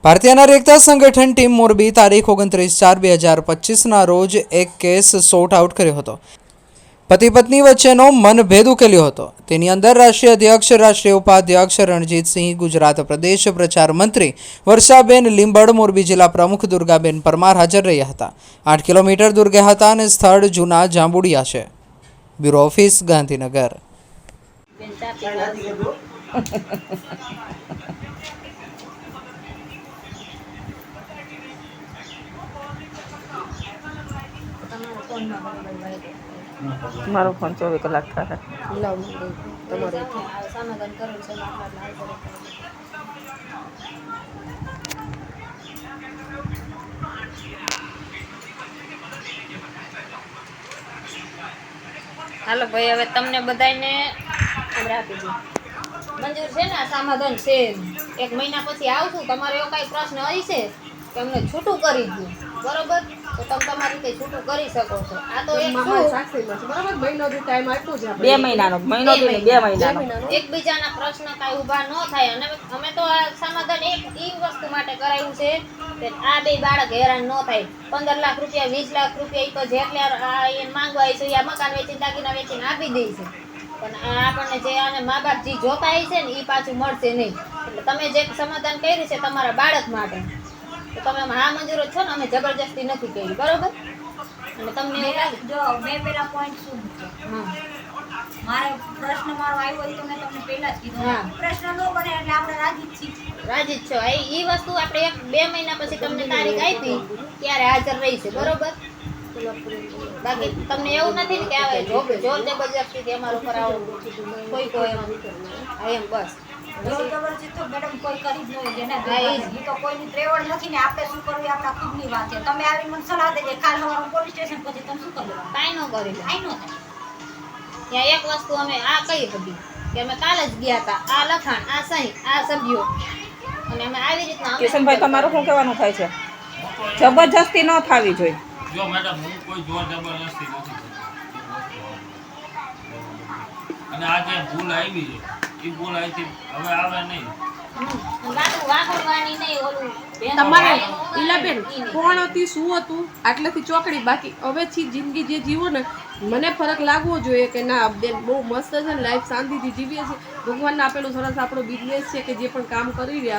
ભારતીય નારી એકતા સંગઠન ટીમ મોરબી તારીખ 29/4/2025ના રોજ એક કેસ સોર્ટ આઉટ કર્યો હતો। પતિ પત્ની વચ્ચેનો મનભેદ ઉકેલ્યો હતો। તેની અંદર રાષ્ટ્રીય અધ્યક્ષ, રાષ્ટ્રીય ઉપાધ્યક્ષ રણજીતસિંહ, ગુજરાત પ્રદેશ પ્રચાર મંત્રી વર્ષાબેન લીંબડ, મોરબી જિલ્લા પ્રમુખ દુર્ગાબેન પરમાર હાજર રહ્યા હતા। 8 કિલોમીટર દૂર ગયા હતા અને સ્થળ જૂના જાંબુડિયા છે। Bureau office, Gandhinagar. મારો ફોન 24 કલાક થાય તમારું સમાધાન કરેલ છે હાલો ભાઈ, હવે તમને બધાને આપી દઉં મંજૂર છે ને? આ સમાધાન છે। 1 મહિના પછી આવશું। તમારો એવો કઈ પ્રશ્ન હશે કે અમને છૂટું કરી દો, બરોબર, તો તમે તમારી રીતે છૂટું કરી શકો છો। આ તો એક બરાબર, મહિનો દી ટાઈમ આપ્યો છે, 2 મહિનાનો મહિનો દી 2 મહિનાનો એકબીજાના પ્રશ્ન કાંઈ ઊભા ન થાય। અને અમે તો આ સમાધાન એક વસ્તુ માટે કરાવ્યું છે કે આ બે બાળક હેરાન ન થાય। 15 લાખ રૂપિયા, 20 લાખ રૂપિયા ઈ તો જેટલા માંગવા છે આ મકાન વેચીને, દાગીના વેચીને આપી દે છે, પણ આપણને જે આને મા બાપ જે જોતા છે ને એ પાછું મળશે નહીં। એટલે તમે જે સમાધાન કર્યું છે તમારા બાળક માટે, તો તમે હા મંજૂર છો ને, અમે જબરજસ્તી નથી કરી, બરોબર? અને તમને એવું લાગે જો મેં પેલા પોઈન્ટ શું હા મારે પ્રશ્ન મારો આવ્યો હોય તો મેં તમને પહેલા જ કીધું, હા, પ્રશ્ન ન બને એટલે આપણે રાજી જ છીએ। રાજી જ છો। એ વસ્તુ આપણે 2 મહિના પછી તમને તારીખ આપી ત્યારે હાજર રહીશે, બરોબર? બાકી તમને એવું નથી ને કે આવે જોર જબરજસ્તી અમારો ઉપર આવો કોઈ એમ બસ જોર જબરજસ્તી તો મેડમ કોઈ કરી જ નહીં, જેને એ તો કોઈની ત્રેવડ નથી ને। આપણે શું કરવું એ આપણા ખુદની વાત છે। તમે આવી મને સલાહ દેજે, કાલ સવારે પોલીસ સ્ટેશન પછી તમે શું કરવાનું? કાંઈ ન કરી લે। કાંઈ ન થાય। ત્યાં એક વસ્તુ અમે આ કહી હતી કે અમે કાલ જ ગયા હતા, આ લખાણ, આ સહી, આ સભ્યો, અને અમે આવી રીતના કિશનભાઈ, તમારું શું કહેવાનું થાય છે? જબરજસ્તી ન થવી જોઈએ। જો મેડમ, હું કોઈ જોર જબરદસ્તી નથી કરતો, અને આ જે ભૂલ આવી છે એ ભૂલ અહીંથી હવે આવે નહીં। વાપરવાની નહીં, ઓલું તમારે ઈલાબેન કોણ હતી, શું હતું, આટલેથી ચોકડી। બાકી હવેથી જિંદગી જે જીવો ને, મને ફરક લાગવો જોઈએ કે ના બેન બહુ મસ્ત છે ને, લાઈફ શાંતિથી જીવીએ છીએ, ભગવાનને આપેલું સરસ આપણો બિઝનેસ છે કે જે પણ કામ કરી રહ્યા